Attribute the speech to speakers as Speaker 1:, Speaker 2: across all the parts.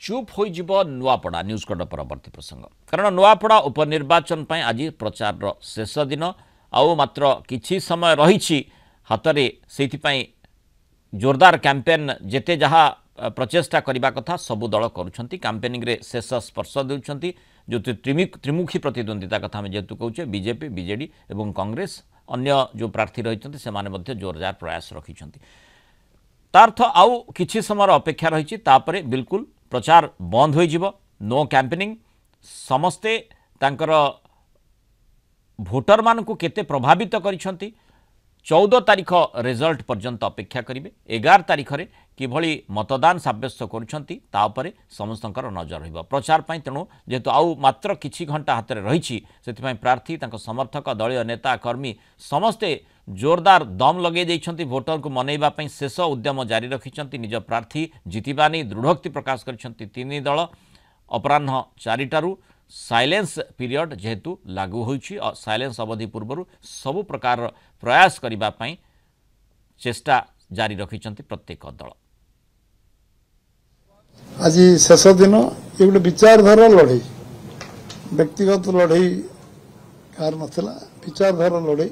Speaker 1: चुप हो Nuapada news cut परवर्ती प्रसंग कारण नुआपड़ा उपनिर्वाचन आज प्रचार शेष दिन आउ मात्र किछि समय रही हाथ में से जोरदार कैंपेन जेते जहाँ प्रचेष्टा करने कथा सबु दल करुँच कैंपेनिंग रे शेष स्पर्श देउछंती जो त्रिमुखी प्रतिद्वंदिता कथा आम जेहेतु कहूचे बीजेपी बीजेडी एवं कांग्रेस अन्य जो प्रार्थी रही से जोरदार प्रयास रखिंट तार्थ आउ किछि समय अपेक्षा रही बिल्कुल प्रचार बंद हो नो कैंपेनिंग समस्ते तांकर भोटर मान को केते प्रभावित करिसंती 14 तारीख रिजल्ट पर्यंत अपेक्षा करेंगे 11 तारीख रे किभली मतदान सब्यस्त करुछंती तापरे समस्तंकर नजर रहिबा प्रचार पई तेणु जेहेतु आउ मात्र किछि घंटा हाथ में रही से प्रार्थी तांको समर्थक दलीय नेता कर्मी समस्ते जोरदार दम लगे देइछंती भोटर को मनैबा पई शेष उद्यम जारी रखिछंती निज प्रार्थी जितिबानी दृढ़ोक्ति प्रकाश करिछंती तीन दल अपराह्न 4टारू साइलेंस पीरियड जेहेतु लागू होइछि साइलेंस अवधि पूर्व सबु प्रकार प्रयास करिबा पई चेष्टा जारी रखिछंती प्रत्येक दल
Speaker 2: आज शेष दिन ये गोटे विचारधारा लड़ई व्यक्तिगत लड़ई कार नथिला विचारधारा लड़ई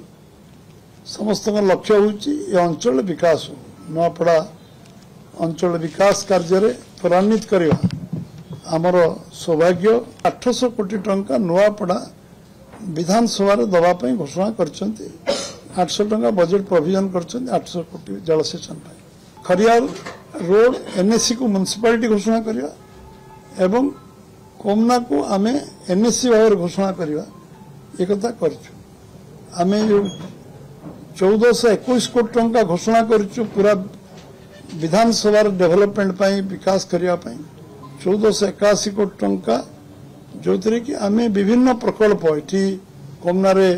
Speaker 2: समस्त लक्ष्य होउछि अंचल विकास नुआपड़ा अंचल विकास कार्य त्वरान्वित करवा आमर सौभाग्य 800 कोटी टंका नुआपड़ा विधानसभा दवाई घोषणा कर 800 टंका बजेट प्रोविजन कर 800 कोटी जलसेचन खरियार रोड एनएससी को म्युनिसिपालिटी घोषणा करवा एवं कोमना को आमे एनएससी भाव घोषणा करवा एक आमे जो 1421 कोटी टंका घोषणा करूँ पूरा विधानसभा डेवलपमेंट पाई विकास करने 1481 कोटी टंका जो थे कि आमे विभिन्न प्रकल्प ये कोमनारे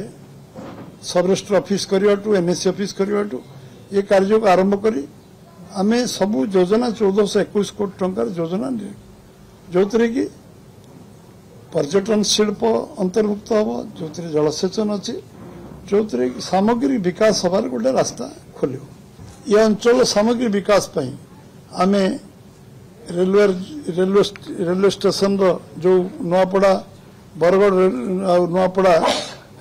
Speaker 2: सब रजिस्टर ऑफिस करवाटू एनएससी ऑफिस करवाटू ये कार्य को आरंभ करी आमे सबू योजना 1421 कोटी टंकार योजना जो थे कि पर्यटन शिल्प अंतर्भुक्त हम जो जलसेचन अच्छी जो थे सामग्रिक विकास हबार गोटे रास्ता खोल ये अंचल सामग्रिक विकास पाई आमे रेलवे स्टेशन जो नुआपड़ा बरगढ़ नुआपड़ा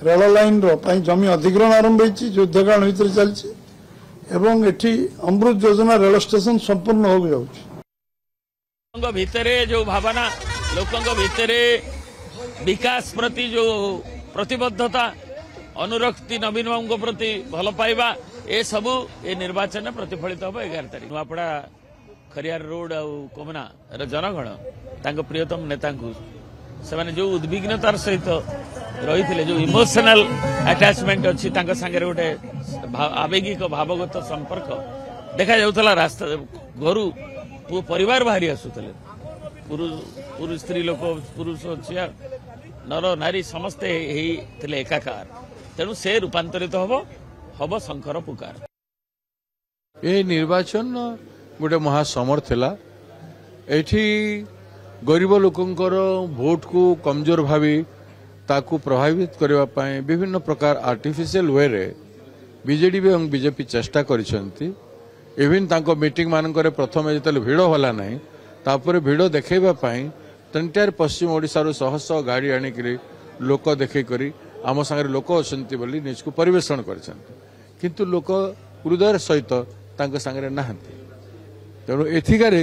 Speaker 2: रेल लाइन जमी अधिग्रहण आरंभ होती युद्धकाल भितर चलती एवं एठी अमृत योजना रेल स्टेशन संपूर्ण हो जाऊँ
Speaker 3: भितरे जो भावना लोकों भितरे विकास प्रति जो प्रतिबद्धता अनुरक्ति नवीन बाबू प्रति भल पाइबा ए सबू ए निर्वाचन में प्रतिफलित हम 11 तारीख नुआपड़ा खरियार रोड आउ कोमना जनगण तांको प्रियतम नेता से माने जो उद्विग्नतार सहित रही थे जो इमोशनल अटैचमेंट अच्छी सांगे गोटे आवेगिक भावगत संपर्क देखा जाऊला रास्ता घर परिवार बाहरी आसुले पुरुष स्त्री लोक पुरुष झिया नर नारी समस्ते थे एकाकार तेणु से रूपांतरित हम शंकर पुकार
Speaker 4: ये निर्वाचन गोटे महासमर थिला एठी गरीब लोकंकर भोट को कमजोर भावी ताकू प्रभावित करने पाए विभिन्न प्रकार आर्टिफिशियल वे रे बीजेडी एवं बीजेपी चेष्टा करिसेंती इवन तांको मीटिंग मानकर प्रथम जिते भिड़ होला नहीं तापर भिड़ देखैबा पाई एंटायर पश्चिम ओडिशा रो शह शह गाड़ी आनिकरी लोक देखै करी आम संगे लोक अछंती बोली निज को परिवेषण करिसेंती किंतु लोक हृदय सहित तांको संगे नाहंती तेणु एथिकार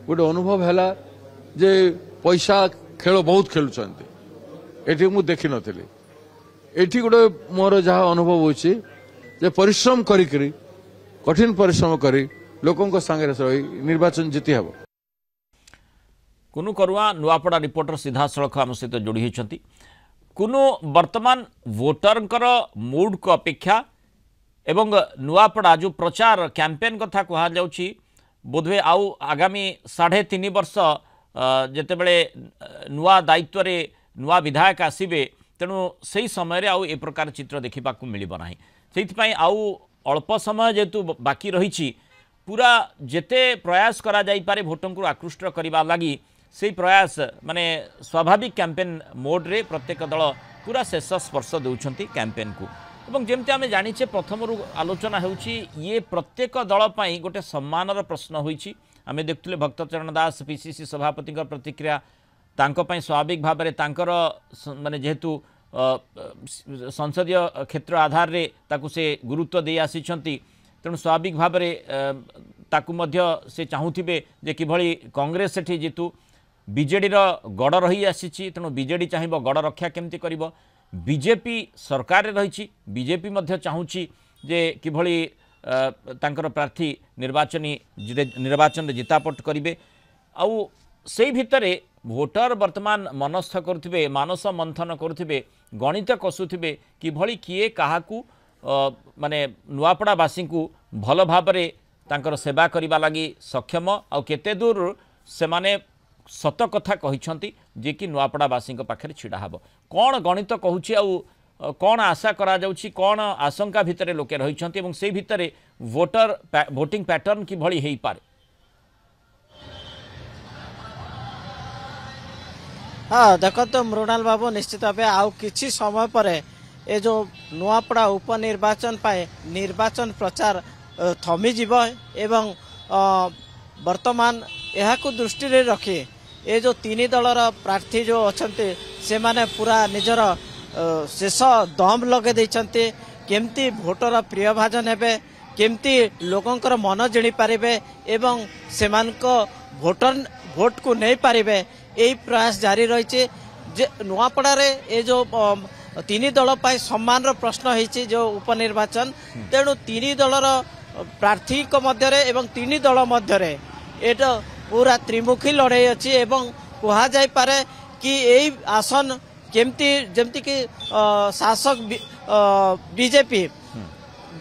Speaker 4: गोटे अनुभव है जे पैसा खेल बहुत खेलुंट एठी मु देखी नथिली एठी गोटे मोर जहाँ अनुभव होची जे परिश्रम करी कठिन परिश्रम करी लोकों संगे रही निर्वाचन जीति हब
Speaker 1: कुनु करुआ नुआपड़ा रिपोर्टर सीधा सड़क आम सहित जोड़ी होती कुनु वर्तमान वोटरंकर मूड को अपेक्षा एवं नुआपड़ा जो प्रचार कैंपेन कथा कहा जाउची बोधवे आउ आगामी 3.5 वर्ष जेते बड़े नुआ दायित्व रे नुआ विधायक आसीबे तेणु से समय रे आउ ए प्रकार चित्र देखा मिलिब नाही सेइथिपाई आउ अल्प समय जेतु बाकी रही पूरा जेते प्रयास करा जाई पारे भोटों को आकृष्ट करने लगी से प्रयास माने स्वाभाविक कैंपेन मोड रे प्रत्येक दल पूरा शेष स्पर्श देउछंती कैंपेन को एवं जमती आम जाचे प्रथम आलोचना होउछि ये प्रत्येक दल पई गोटे सम्मानर प्रश्न होइछि आम देखुले भक्तचरण दास पीसीसी सभापति प्रतिक्रिया स्वाभाविक भाव में तांकर माने जेहेतु संसदीय क्षेत्र आधार रे ताकू से गुरुत्व दे आसीचंती तेणु स्वाभाविक भाव में ताकू मध्य से चाहूथिबे जे किभली कांग्रेस सेठी जीतु बीजेडी रो गड़ रही आसीची तेणु बीजेडी चाहिबो गड़ रक्षा केमती करिवो बीजेपी सरकार रही बीजेपी मध्य चाहूची जे किभली तांकर प्रार्थी निर्वाचन जितापट करिवे आउ से भितरे भोटर वर्तमान मनस्थ करुथिबे मानस मंथन करुथिबे गणित कसुथिबे किभली किए काहाकू माने नुआपड़ावासी को भल भाव में तांकर सेवा करबा लगी सक्षम आउ केते दूर से माने सत कथा कहिसंती जे कि नुआपड़ावासी पाखे छिड़ा हब कौन गणित कहूची आउ कौन आशा करा जाउची कौन आशंका भितरे लोके रहिसंती एवं से भितरे वोटिंग पैटर्न कि भली हेई पारे।
Speaker 5: हाँ देखो तो मृणाल बाबू निश्चित भाव आउ किछि समय पर ए जो नुआपड़ा उपनिर्वाचन पाए निर्वाचन प्रचार थमी जीव एवं वर्तमान यहाकू दृष्टि रे रखी ए जो तीन दलर प्रार्थी जो अच्छे से माने पूरा निजर शेष दम लगे देइछन्ते केमती भोटर प्रिय भाजन हेबे केमती लोकंकर मन जिणी पारिबे एवं सेमानको भोट को नहीं पारिबे यही प्रयास जारी रही नुआपड़ा रे ए जो तीन दल पाई सम्मान रो प्रश्न होइछि जो उपनिर्वाचन तेणु तीन दलर प्रार्थी को मध्य रे एवं तीन दल मध्य रे एटा पूरा त्रिमुखी लड़ाई अच्छी एवं कहा जाय पारे कि यही आसन केमती जेमती कि शासक बीजेपी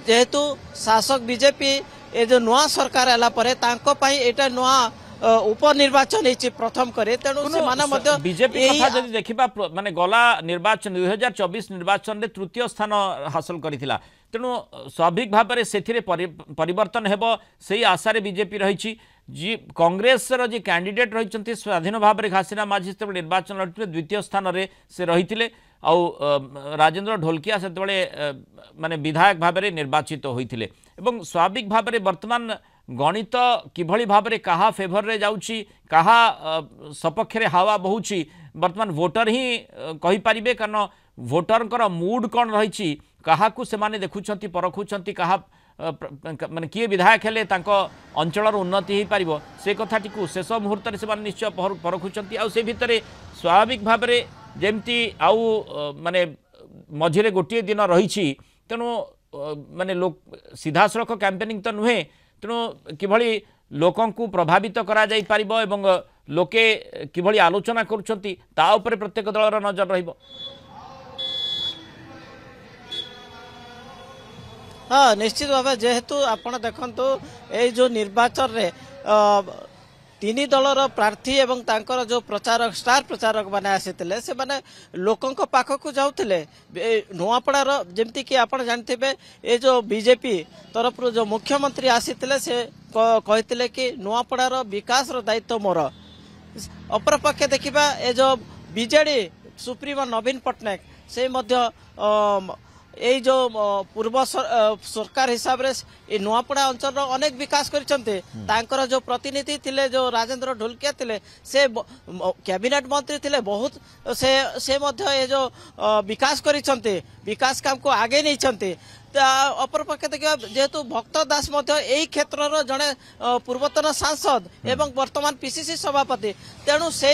Speaker 5: जेहेतु शासक बीजेपी ए जो नुआ सरकार आला परे तांको पाई एटा नुआ उपनिर्वाचन होइछि प्रथम करे तेणु से माने मध्य
Speaker 1: बीजेपी कथा जदि देखिबा माने गला निर्वाचन 2024 निर्वाचन रे तृतीय स्थान हासिल करिथिला तेणु स्वाभाविक भाव में से परिवर्तन हेबो सेही आशा रे बीजेपी रही जी कांग्रेस रो जे कैंडिडेट रही स्वाधीन भाव में घासीना माझी से निर्वाचन लड़ते द्वितीय स्थान रे से रही आउ राजेंद्र ढोलकिया से माने विधायक भाव में निर्वाचित होइथिले एवं स्वाभाविक भाव में वर्तमान गणित किभली भाव में कहा फेभर रे जाउची कहा सपक्ष रे हावा बहुची वर्तमान वोटर ही कहि परिबे कारण वोटर मूड कौन रही काहाकू से माने देखुछंती परखुछंती कहा माने किए विधायक हेले तांको अंचलर उन्नति हो पारिबो से कथाटी को शेष मुहूर्त रे से निश्चय परखुछंती आ से भितरे स्वाभाविक भाव में जेमती आउ माने मझिरे गोटे दिन रही तेणु माने लोक सीधा सड़क कैंपेनिंग तो नुहे तेणु किभली लोकं को प्रभावित करा जाई पारिबो एवं लोके किभली आलोचना करुछंती ता उपरे प्रत्येक दलर नजर रहिबो।
Speaker 5: हाँ निश्चित भाव जेहेतु आपण देखंतु ए जो निर्वाचन रे तीन दलर प्रार्थी एवं तांकर जो प्रचारक स्टार प्रचारक माने आसीतिले से माने लोकंक पाखकु जाउतिले नुआपड़ार जेमती कि आपण जानथिबे ए जो बीजेपी तरफ जो मुख्यमंत्री आसीतिले से कहितिले कि नुआपड़ार विकास रो दायित्व मोर अपर पक्षे देखिबा ए जो बीजेडी सुप्रीमो नवीन पटनायक से मध्य এই जो पूर्व सरकार हिसाब से नुआपड़ा अंचल अनेक विकास कर जो प्रतिनिधि थिले जो राजेंद्र ढोलकिया थिले से कैबिनेट मंत्री थिले बहुत से मध्य ये जो विकास करिसंते विकास काम को आगे नहीं अपर पक्षे देखा जेहेतु भक्त दास यही क्षेत्र जड़े पूर्वतन सांसद एवं वर्तमान पीसीसी सभापति तेणु से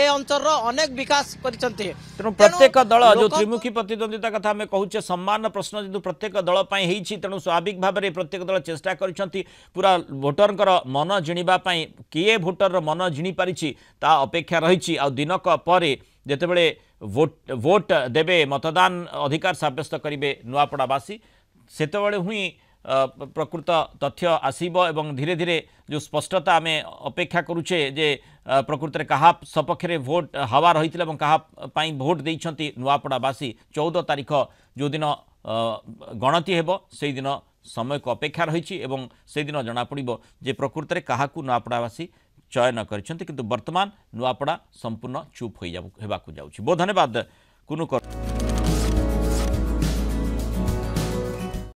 Speaker 5: अंचल अनेक विकास करिसंते
Speaker 1: तेणु प्रत्येक दल जो त्रिमुखी प्रतिद्वंदिता कथा आम कहूचे सम्मान प्रश्न जेहेतु प्रत्येक दल तेणु स्वाभाविक भाव में प्रत्येक दल चेष्टा करिसंती पूरा भोटर मन जिणीबा किए भोटर मन जिणी पारिछि ता अपेक्षा रही आ दिनक पर जेतेबेले वोट देवे मतदान अधिकार साब्यस्त करेंगे नुआपड़ावासी सेतेबेले हुई प्रकृत तथ्य आसीबो एवं धीरे धीरे जो स्पष्टता आम अपेक्षा करुचे जे प्रकृत में कहा सपक्ष में भोट हवा रही कहा भोट देइछंती नुआपड़ावासी 14 तारीख जो दिन गणति हेबो से दिन समय को अपेक्षा रही एवं से दिन जना पड़िबो जे प्रकृत में काहाकू नुआपड़ावासी चयन करिसेंती किंतु वर्तमान नुआपड़ा संपूर्ण चुप हो जाउछि। बहुत धन्यवाद कुनु।